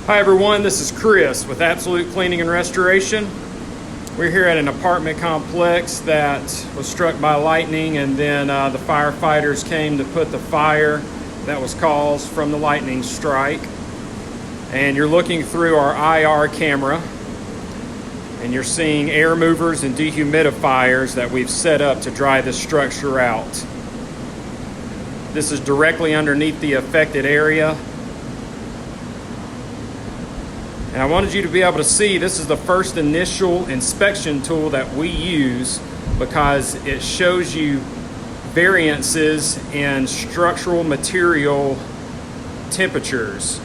Hi everyone, this is Chris with Absolute Cleaning and Restoration. We're here at an apartment complex that was struck by lightning, and then the firefighters came to put the fire that was caused from the lightning strike. And you're looking through our IR camera and you're seeing air movers and dehumidifiers that we've set up to dry this structure out. This is directly underneath the affected area. And I wanted you to be able to see this is the first initial inspection tool that we use because it shows you variances in structural material temperatures.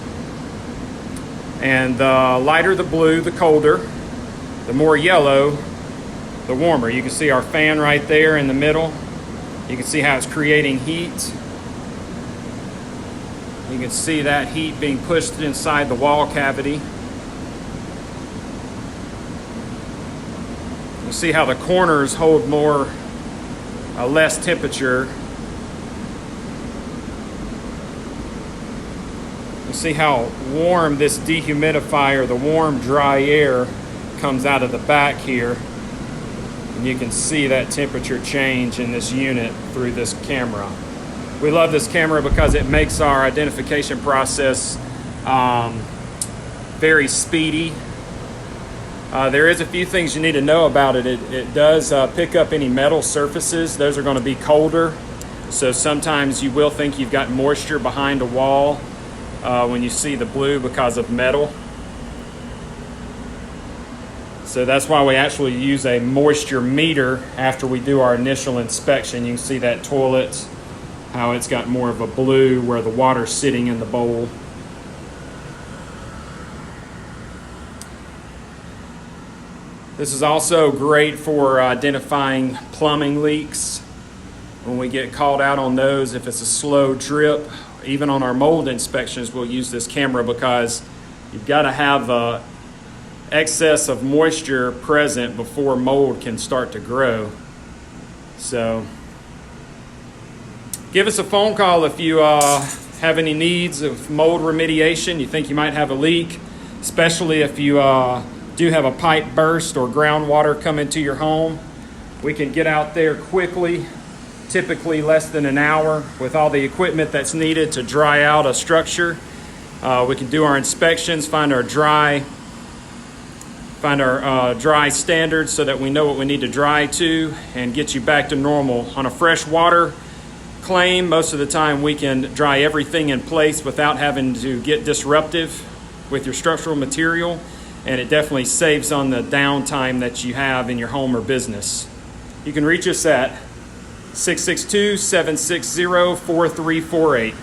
And the lighter the blue, the colder. The more yellow, the warmer. You can see our fan right there in the middle. You can see how it's creating heat. You can see that heat being pushed inside the wall cavity. You see how the corners hold less temperature. You see how warm this dehumidifier, the warm dry air, comes out of the back here. And you can see that temperature change in this unit through this camera. We love this camera because it makes our identification process very speedy. There is a few things you need to know about it. It does pick up any metal surfaces. Those are going to be colder. So sometimes you will think you've got moisture behind a wall when you see the blue because of metal. So that's why we actually use a moisture meter after we do our initial inspection. You can see that toilet, how it's got more of a blue where the water's sitting in the bowl. This is also great for identifying plumbing leaks. When we get called out on those, if it's a slow drip, even on our mold inspections, we'll use this camera because you've got to have excess of moisture present before mold can start to grow. So give us a phone call if you have any needs of mold remediation. You think you might have a leak, especially if you do have a pipe burst or groundwater come into your home. We can get out there quickly, typically less than an hour, with all the equipment that's needed to dry out a structure. We can do our inspections, find our dry standards so that we know what we need to dry to, and get you back to normal. On a fresh water claim, most of the time we can dry everything in place without having to get disruptive with your structural material. And it definitely saves on the downtime that you have in your home or business. You can reach us at 662-760-4348.